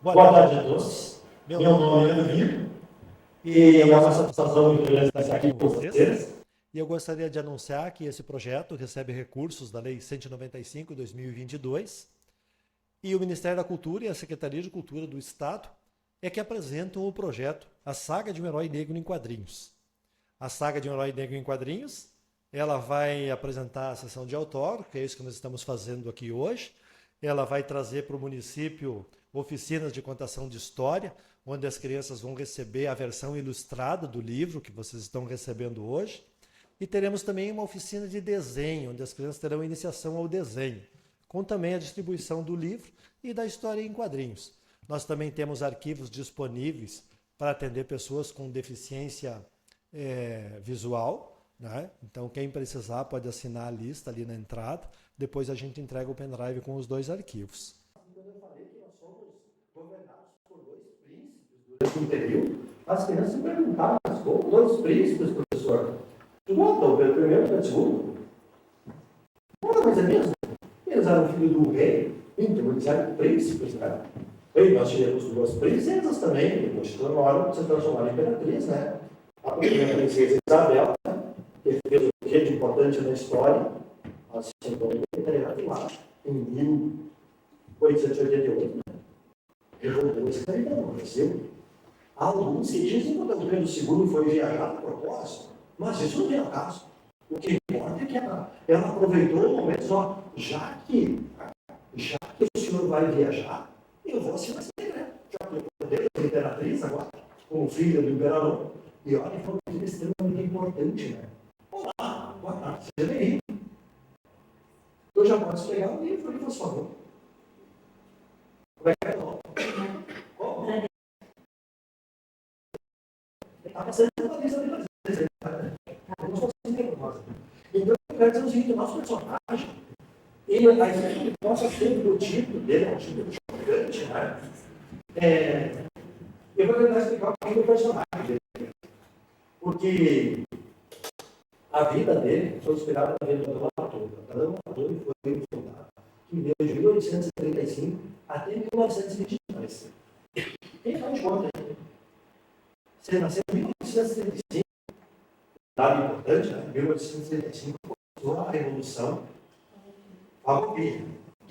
Boa tarde a todos. Meu nome é Leandro e é uma satisfação muito grande estar aqui com vocês. E eu gostaria de anunciar que esse projeto recebe recursos da Lei 195/2022 e o Ministério da Cultura e a Secretaria de Cultura do Estado é que apresentam o projeto A Saga de um Herói Negro em Quadrinhos. A Saga de um Herói Negro em Quadrinhos, ela vai apresentar a sessão de autógrafo, que é isso que nós estamos fazendo aqui hoje. Ela vai trazer para o município oficinas de contação de história, onde as crianças vão receber a versão ilustrada do livro que vocês estão recebendo hoje. E teremos também uma oficina de desenho, onde as crianças terão iniciação ao desenho, com também a distribuição do livro e da história em quadrinhos. Nós também temos arquivos disponíveis para atender pessoas com deficiência visual, né? Então, quem precisar pode assinar a lista ali na entrada. Depois a gente entrega o pendrive com os 2 arquivos. Quando eu falei que nós somos governados por 2 príncipes durante um período, as crianças se perguntavam, mas como 2 príncipes, professor? Tu voltou pelo primeiro e pelo segundo? Não, mas é mesmo. Eles eram filhos do rei, então eles eram príncipes, né? E nós tivemos 2 princesas também, depois se transformaram em imperatriz, né? A primeira princesa Isabel, né? Que fez o que de importante na história, assim, lá, em 1888, né? Revoltou a escravidão no Brasil. Alguns que dizem que o Dom Pedro II foi viajar a propósito, mas isso não vem ao caso. O que importa é que ela aproveitou o momento só, já que o senhor vai viajar, eu vou assinar esse decreto. Já que eu poder ser imperatriz agora, como filha do imperador, e olha, foi uma coisa extremamente importante, né? Olá, boa tarde, seja bem-vindo. Eu já posso pegar o livro, por favor. Como é que é o nome? Como? Está passando uma lista de prazeres. Então, eu quero dizer o seguinte, o nosso personagem, a gente possa ter o título dele, é um título chocante, né? Eu vou tentar explicar um pouquinho do personagem dele. Porque a vida dele foi inspirada na vida do Adão Latorre. Adão Latorre foi um soldado que viveu de 1835 até 1922. Quem faz conta aí? Você nasceu em 1835, dado importante, né? 1835 começou a Revolução Farroupilha,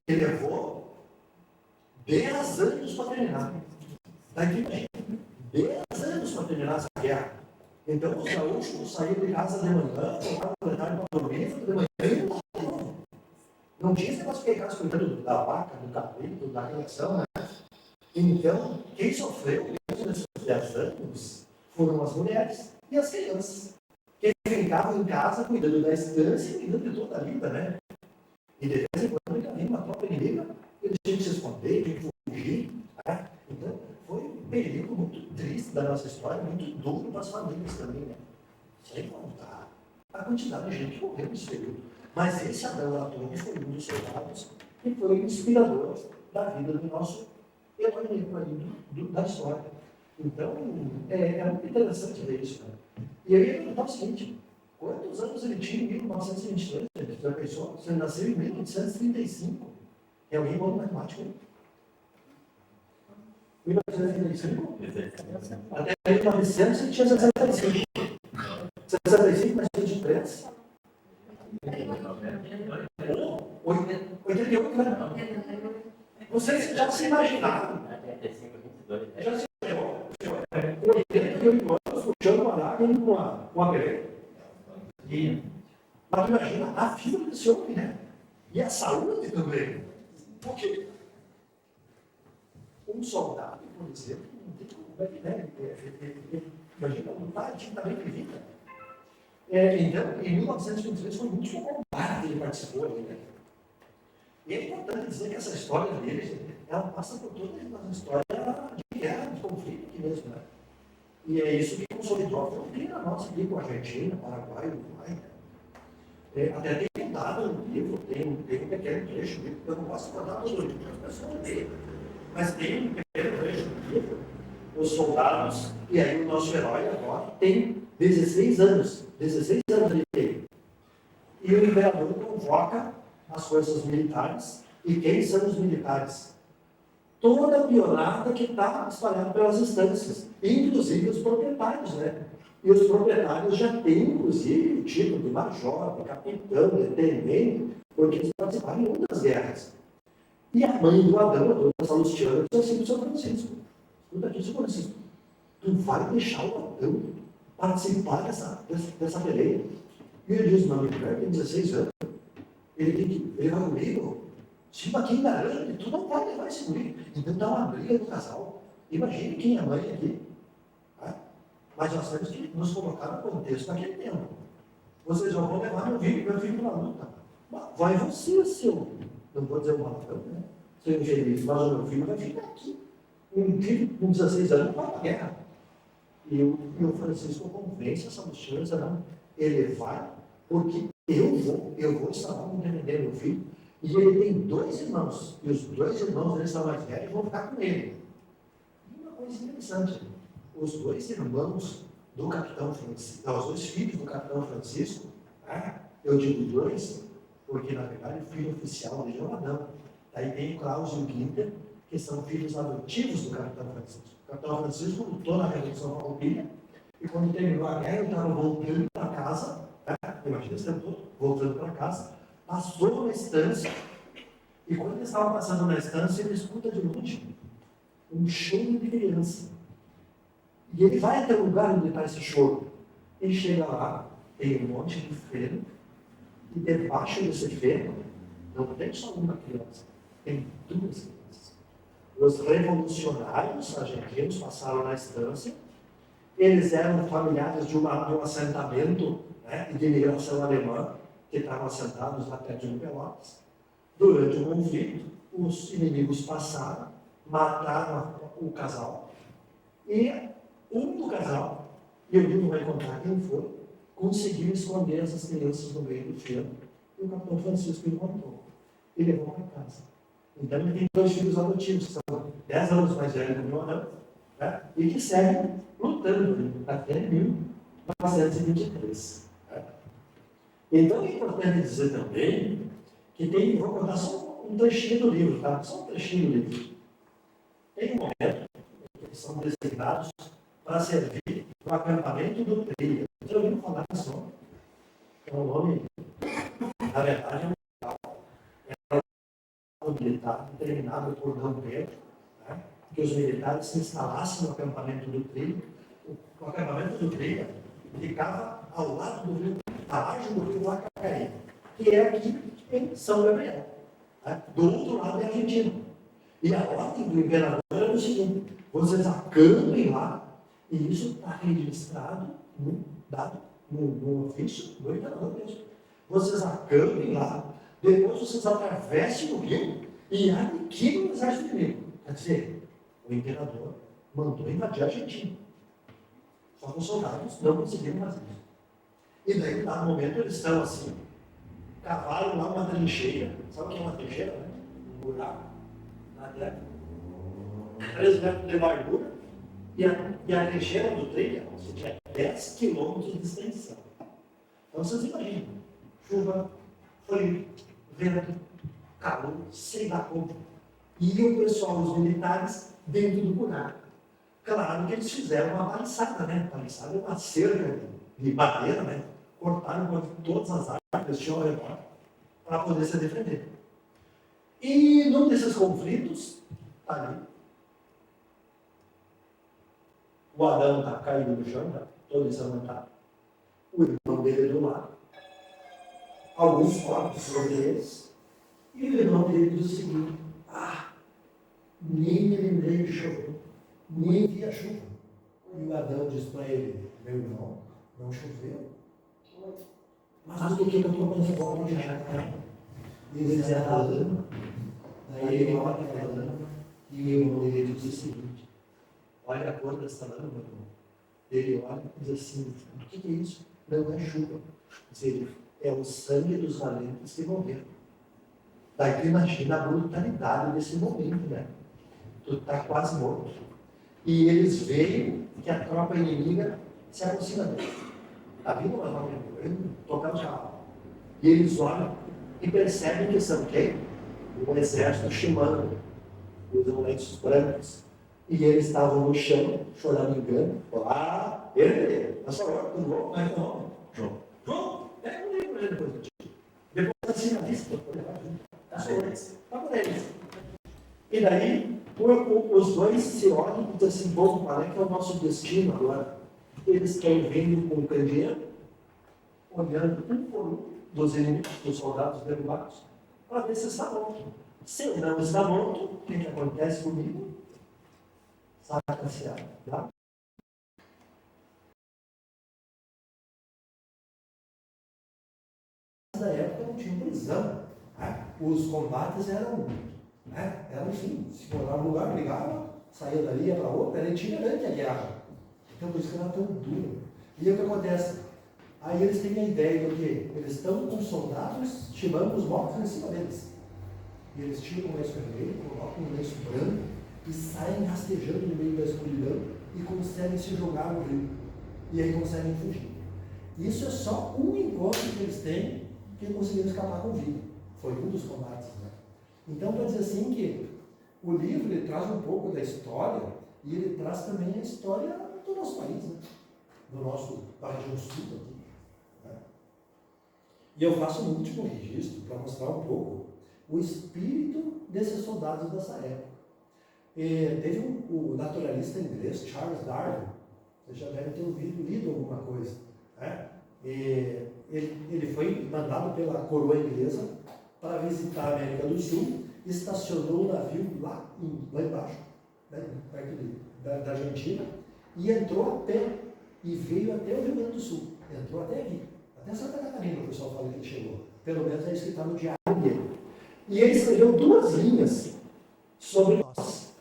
que levou 10 anos para terminar. Daqui para 10 anos para terminar essa guerra. Então os gaúchos saíram de casa de manhã, voltavam de tarde para dormir, de manhã não tinha esse negócio de ficar cuidando da vaca, do cabrito, da criação, né? Então, quem sofreu nesses 10 anos foram as mulheres e as crianças, que ficavam em casa cuidando da estância e cuidando de toda a vida, né? E de vez em quando havia uma tropa inimiga, eles tinham que se esconder, tinham que fugir, né? Então, foi um período muito triste da nossa história, muito duro para as famílias também, né? Sem contar a quantidade de gente que morreu nesse período. Mas esse Adão Latorre foi um dos soldados que foi o inspirador da vida do nosso herói negro aí, da história. Então, é muito interessante ver isso, né? E eu ia perguntar o seguinte, quantos anos ele tinha em 1922? Você já pensou? Você nasceu em 1835. É alguém bom matemático? 1935? Até 1900 ele tinha 65. 65 mais 23? 88, né? Vocês já se imaginaram? Já se imaginou? 88 anos puxando uma lágrima indo com uma peleira. Mas imagina a vida desse homem, né? E a saúde também. Por quê? Um soldado, por exemplo, não tem como, né? Imagina lutar, tinha também de vida. Então, em 1923 foi muito combate que ele participou ali, né? E é importante dizer que essa história dele, ela passa por toda uma história de guerra, de conflito aqui mesmo, né? E é isso que consolidou a fronteira nossa aqui com a Argentina, Paraguai, Uruguai, né? Até tem um dado no livro, tem um pequeno trecho, eu não posso contar todo o livro, as pessoas leem, mas tem um pequeno trecho no livro, os soldados, e aí o nosso herói agora tem 16 anos de idade. E o imperador convoca as forças militares, e quem são os militares? toda a pionada que está espalhada pelas instâncias, inclusive os proprietários, né? E os proprietários já têm, inclusive, o título de major, de capitão, de tenente, porque eles participaram em muitas guerras. E a mãe do Adão, a dona Salustiana, disse assim para o São Francisco: escuta aqui, São Francisco, tu vai deixar o Adão participar dessa peleia? E ele diz: não, ele tem 16 anos, ele vai comigo? Sim, mas quem garante? Tu não vai levar esse guri. Então dá uma briga no casal. Imagine quem é mãe aqui. Tá? Mas nós temos que nos colocar no contexto daquele tempo. Vocês vão levar meu filho para a luta. Mas vai você, seu. Não vou dizer uma palavrão, né? Seu infeliz, mas o meu filho vai ficar aqui. Um filho com 16 anos vai para a guerra. E o Francisco convence essa mocinha, não. Ele vai, porque eu vou estar lá para defender meu filho. E ele tem 2 irmãos, e os 2 irmãos dele são mais velhos e vão ficar com ele. E uma coisa interessante, os 2 irmãos do capitão Francisco, os 2 filhos do capitão Francisco, eu digo 2, porque na verdade o filho oficial dele é o Adão. Daí tem o Klaus e o Guinter, que são filhos adotivos do capitão Francisco. O capitão Francisco lutou na Revolução Farroupilha, e quando terminou a guerra, ele estava voltando para casa, imagina esse tempo todo, voltando para casa, passou na estância, e quando ele estava passando na estância, ele escuta de longe um choro de criança. E ele vai até o lugar onde está esse choro. Ele chega lá, tem um monte de feno, e debaixo desse feno, não tem só uma criança, tem 2 crianças. Os revolucionários argentinos passaram na estância, eles eram familiares de um assentamento, né, de imigração alemã, que estavam assentados lá perto de Pelotas. Durante o conflito, os inimigos passaram, mataram o casal, e um do casal, e eu não vai contar quem foi, conseguiu esconder essas crianças no meio do feno, e o capitão Francisco encontrou. E levou para casa. Então ele tem 2 filhos adotivos, que são 10 anos mais velhos do meu Adão, né? E que seguem lutando até 1923. Então é importante dizer também que tem, vou contar só um trechinho do livro, tá? Só um trechinho do livro. Tem um momento que eles são designados para servir no acampamento do Trilha. Você já ouviu falar nesse nome? É um nome, na verdade, é um militar determinado por Dom Pedro, né? Que os militares se instalassem no acampamento do Trilha. O acampamento do Trilha ficava ao lado do rio, à margem do rio Vacaria, que é aqui em São Gabriel. Né? Do outro lado é a Argentina. E a ordem do imperador era o seguinte: vocês acampem lá, e isso está registrado no ofício do imperador mesmo. Vocês acampem lá, depois vocês atravessem o rio e aniquilem o exército inimigo. Quer dizer, o imperador mandou invadir a Argentina. Só que os soldados não conseguiram fazer isso. E daí, no momento, eles estão assim, cavaram lá uma trincheira. Sabe o que é uma trincheira? Né? Um buraco na terra. 13 metros de largura. E a trincheira do trilha, você tinha 10 quilômetros de extensão. Então, vocês imaginam. Chuva, frio, vento, calor, sei lá como. E o pessoal, os militares, dentro do buraco. Claro que eles fizeram uma paliçada, né? Paliçada é uma cerca de madeira, né? Cortaram todas as árvores que tinham ao redor para poder se defender. E num desses conflitos, ali, o Adão está caído no chão, tá? Todo ensanguentado. O irmão dele do lado. Alguns corpos sobre eles. E o irmão dele diz o seguinte: nem me lembrei de chover, nem vi a chuva. E o Adão diz para ele: meu irmão, não choveu. Mas por que eu estou com fome já? E ele diz: a lama. Daí ele olha para a lama e o irmão dele diz o seguinte: olha a cor dessa lama, meu irmão. Ele olha e diz assim: o que é isso? Não é chuva. Diz, é o sangue dos valentes que morreram. Daí tu imagina a brutalidade desse momento, né? Tu está quase morto. E eles veem que a tropa inimiga se aproxima deles. Está vindo uma tropa inimiga, tocando o carro. E eles olham e percebem que são quem? O exército chimano. usam lenços brancos. E eles estavam no chão, choramingando. Olá, ele, na sua hora, tudo bom? Como é que é o nome? João. João, pega um livro aí depois do tio. Depois assim na lista, vou levar junto. Tá por eles. E daí, os dois se olham e dizem assim, bom, qual é que é o nosso destino agora? Eles estão vindo com o candeeiro, olhando um por um dos inimigos, dos soldados derrubados, para ver se está morto. Se não está morto, o que acontece comigo? Saca-se, tá? Na época não tinha prisão. Né? Os combates eram, né? Eram assim, se morava no lugar, brigava, saía dali, ia para outro, era itinerante a guerra. Então por isso que era tão duro. E aí o que acontece? Aí eles têm a ideia do que eles estão com soldados, timando os mortos em cima deles. E eles tiram o lenço vermelho, colocam um lenço branco e saem rastejando no meio da escuridão e conseguem se jogar no rio. E aí conseguem fugir. Isso é só um encontro que eles têm que conseguiram escapar com vida. Foi um dos combates. Né? Então, para dizer assim que o livro ele traz um pouco da história e ele traz também a história do nosso país, né? Da região sul aqui. Né? E eu faço um último registro para mostrar um pouco o espírito desses soldados dessa época. Teve o naturalista inglês Charles Darwin, você já deve ter lido alguma coisa. Né? Ele foi mandado pela coroa inglesa para visitar a América do Sul, estacionou o navio lá embaixo, né? Perto da Argentina, e entrou a pé e veio até o Rio Grande do Sul. Entrou até aqui, até Santa Catarina, o pessoal fala que ele chegou. Pelo menos é isso que está no diário dele. E ele escreveu 2 linhas sobre nós.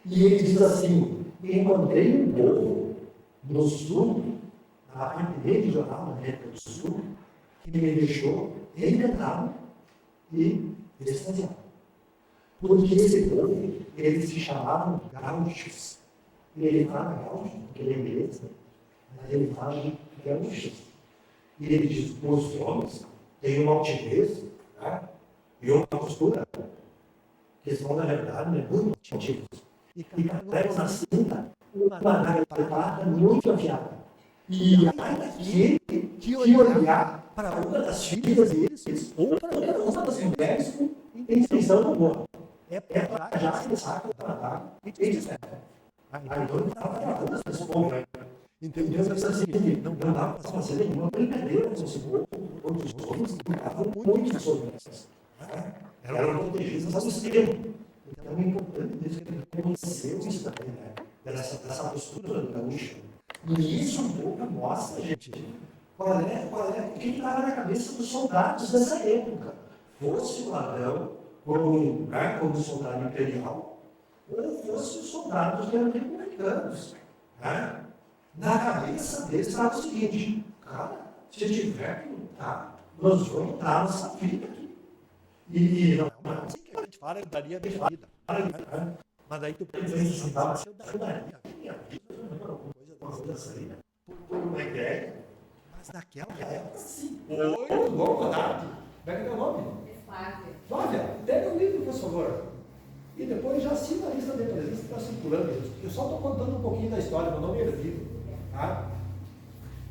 E ele diz assim: encontrei um povo no sul, na parte regional, na América do Sul, que me deixou encantado e extasiado. Porque esse povo, eles se chamavam gaúchos. E ele fala gaúcho, porque ele é inglês, mas ele fala de gaúchos. E ele diz: os homens têm uma altivez, tá? E uma postura, que são, na verdade, muito altivos. E carregam na cinta uma garrapada muito afiada. E aquele que olhar para uma das filhas deles, ou para uma das mulheres, com intenção de amor. É para já se saca para dar e desespera. Aí então estava gravando as pessoas. Entendeu? Não dava para fazer nenhuma brincadeira com esse povo, onde os homens brincavam muito sobre isso. Eram protegidos ao extremo. Então é importante isso que ele conheceu isso também, né? Dessa postura do gaúcho. E isso um pouco mostra, gente, o que estava na cabeça dos soldados dessa época. Fosse o ladrão, como soldado imperial, ou fosse os soldados republicanos. Né? Na cabeça deles estava o seguinte: cara, se tiver que lutar, nós vamos lutar nossa vida aqui. E não é assim que a gente fala, eu daria a minha vida. Mas aí tu pensa assim, eu daria a minha vida, alguma coisa assim, por uma ideia. Mas naquela época, sim. Oi, boa tarde. Como é que é o nome? Flávia, pega o livro, por favor. E depois já assina a lista de presença que está circulando. Eu só estou contando um pouquinho da história, meu nome é livro. Tá?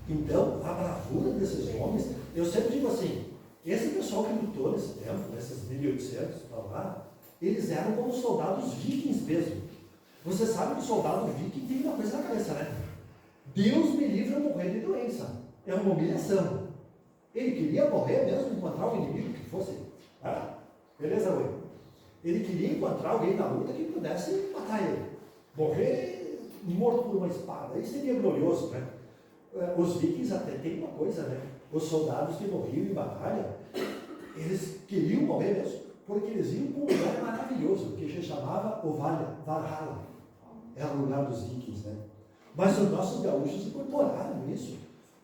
Então, a bravura desses homens, eu sempre digo assim, esse pessoal que lutou nesse tempo, nesses 1800 para lá, eles eram como soldados vikings mesmo. Você sabe que o soldado viking tem uma coisa na cabeça, né? Deus me livre a morrer de doença. É uma humilhação. Ele queria morrer mesmo, encontrar um inimigo que fosse. Ah, beleza, Rui? Ele queria encontrar alguém na luta que pudesse matar ele. Morrer morto por uma espada. Isso seria glorioso, né? Os vikings até tem uma coisa, né? Os soldados que morriam em batalha, eles queriam morrer mesmo, porque eles iam para um lugar maravilhoso, que se chamava o Valhalla. Era o lugar dos vikings, né? Mas os nossos gaúchos incorporaram isso.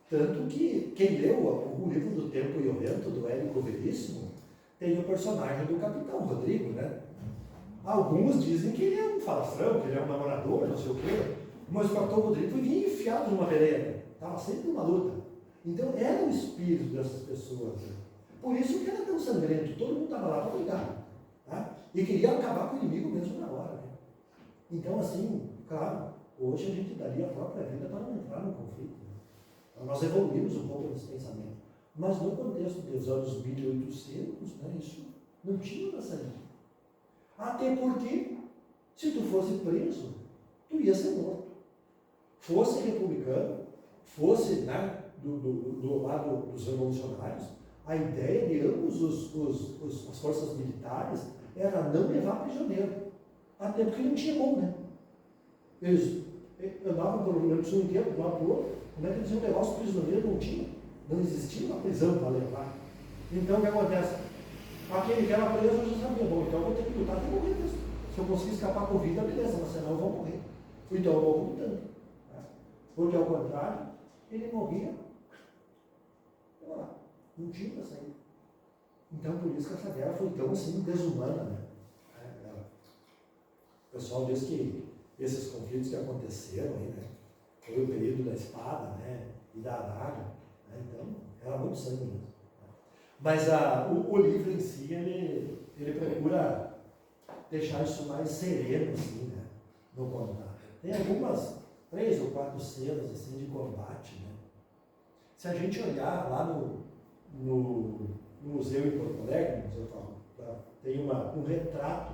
Tanto que quem leu o livro do Tempo e o Vento, do Érico Veríssimo, tem o personagem do Capitão Rodrigo, né? Alguns dizem que ele é um falastrão, que ele é um namorador, não sei o quê, mas o Capitão Rodrigo vinha enfiado numa peleia, estava sempre numa luta. Então era o espírito dessas pessoas. Né? Por isso que era tão sangrento, todo mundo estava lá para brigar. Tá? E queria acabar com o inimigo mesmo na hora. Né? Então, assim, claro, hoje a gente daria a própria vida para não entrar no conflito. Né? Então, nós evoluímos um pouco nesse pensamento. Mas no contexto dos anos 1800, né, isso não tinha outra saída. Até porque, se tu fosse preso, tu ia ser morto. Fosse republicano, fosse, né, do lado dos revolucionários, a ideia de ambos as forças militares era não levar prisioneiro. Até porque não tinha como, né? Eles andavam pelo Rio Grande do Sul inteiro, de um lado para o outro. Como é que eles iam levar os prisioneiros? Não tinha. Não existia uma prisão para levar. Então o que acontece? Aquele que era preso eu já sabia, bom, então eu vou ter que lutar até morrer mesmo. Se eu conseguir escapar com vida, beleza, mas senão eu vou morrer. Então eu vou lutando. Né? Porque ao contrário, ele morria. Não tinha para sair. Então por isso que essa guerra foi tão assim desumana. Né? O pessoal diz que esses conflitos que aconteceram aí, né? Foi o período da espada, né? E da adaga. Né? Então, era muito sangue mesmo. Mas o livro em si, ele procura deixar isso mais sereno, assim, né? No contato. Tem algumas 3 ou 4 cenas, assim, de combate, né? Se a gente olhar lá no museu em Porto Alegre, no Museu Farroupilha, tem um retrato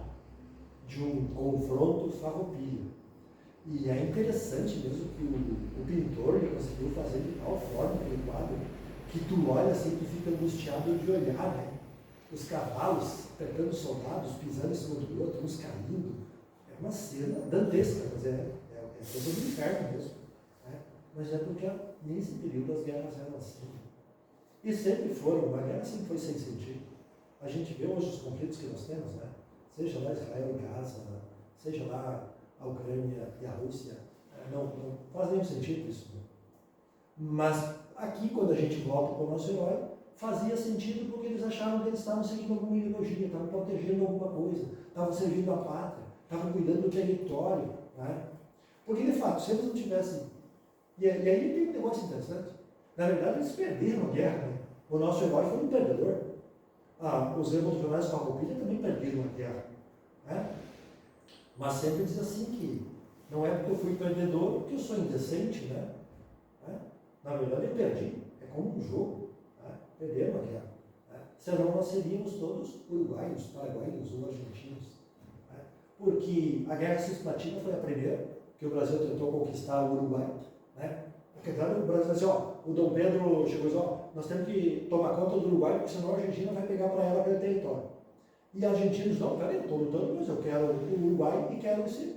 de um confronto farroupilha. E é interessante mesmo que o pintor ele conseguiu fazer de tal forma aquele quadro que tu olha assim, tu fica angustiado de olhar, né? Os cavalos pegando os soldados, pisando em cima do outro, uns caindo. É uma cena dantesca, mas é coisa do inferno mesmo. Né? Mas é porque nesse período as guerras eram assim. E sempre foram, uma guerra sempre foi sem sentido. A gente vê hoje os conflitos que nós temos, né? Seja lá Israel e Gaza, seja lá a Ucrânia e a Rússia, não faz nenhum sentido isso. Né? Mas aqui, quando a gente volta para o nosso herói, fazia sentido porque eles achavam que eles estavam seguindo alguma ideologia, estavam protegendo alguma coisa, estavam servindo a pátria, estavam cuidando do território. Né? Porque, de fato, se eles não tivessem... E aí tem um negócio interessante. Na verdade, eles perderam a guerra. Né? O nosso herói foi um perdedor. Os revolucionários Farroupilha também perderam a guerra. Né? Mas sempre diz assim que não é porque eu fui perdedor que eu sou indecente, né? Na verdade eu perdi, é como um jogo, né? Perderam a guerra. Né? Senão nós seríamos todos uruguaios, paraguaios ou argentinos. Né? Porque a Guerra Cisplatina foi a primeira que o Brasil tentou conquistar o Uruguai. Né? Porque claro, o Brasil disse, o Dom Pedro chegou e disse, nós temos que tomar conta do Uruguai, porque senão a Argentina vai pegar para ela aquele território. E argentinos, não, peraí, eu estou lutando, mas eu quero o Uruguai e quero esse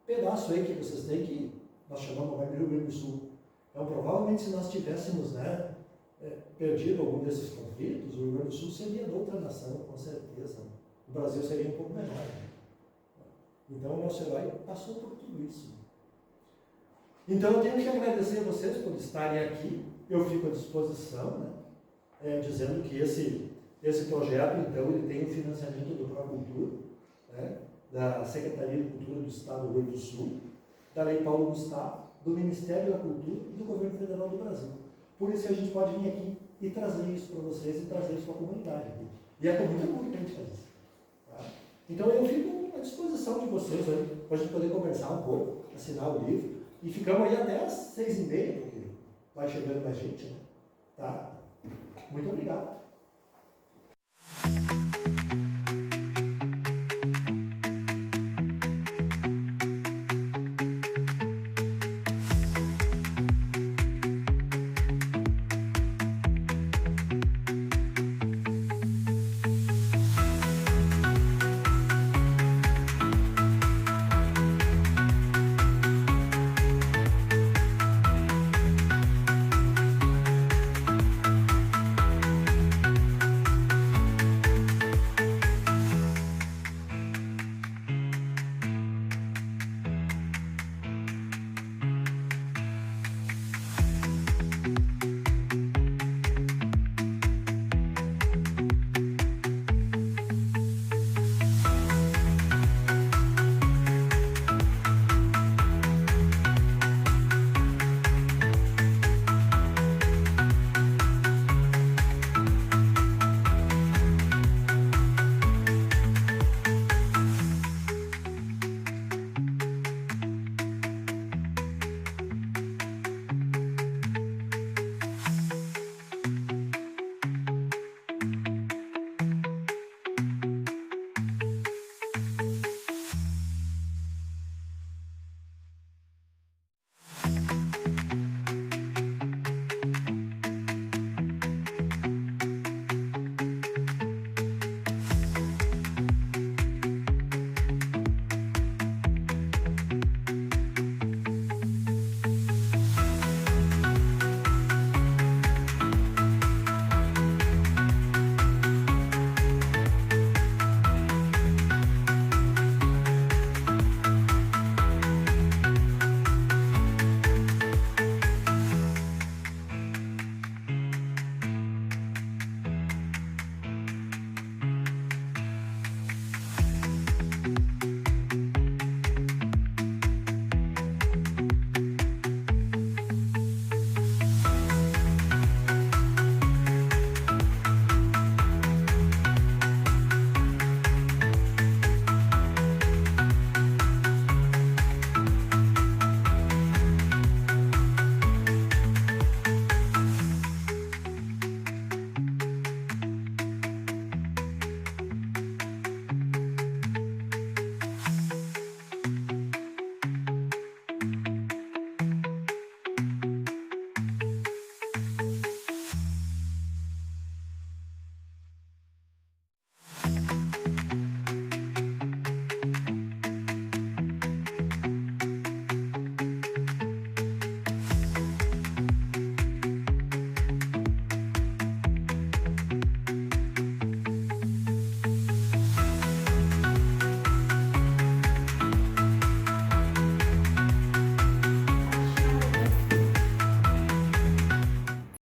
pedaço aí que vocês têm, que nós chamamos de Rio Grande do Sul. Então, provavelmente, se nós tivéssemos, né, perdido algum desses conflitos, o Rio Grande do Sul seria de outra nação, com certeza. O Brasil seria um pouco menor. Né? Então, o nosso herói passou por tudo isso. Então, eu tenho que agradecer a vocês por estarem aqui. Eu fico à disposição, né, dizendo que esse projeto, então, ele tem o financiamento do Procultura, né, da Secretaria de Cultura do Estado do Rio Grande do Sul, da Lei Paulo Gustavo, do Ministério da Cultura e do Governo Federal do Brasil. Por isso que a gente pode vir aqui e trazer isso para vocês e trazer isso para a comunidade. E é com muito orgulho que a gente faz isso. Tá? Então eu fico à disposição de vocês para a gente poder conversar um pouco, assinar o livro, e ficamos aí até às 6h30, porque vai chegando mais gente. Né? Tá? Muito obrigado.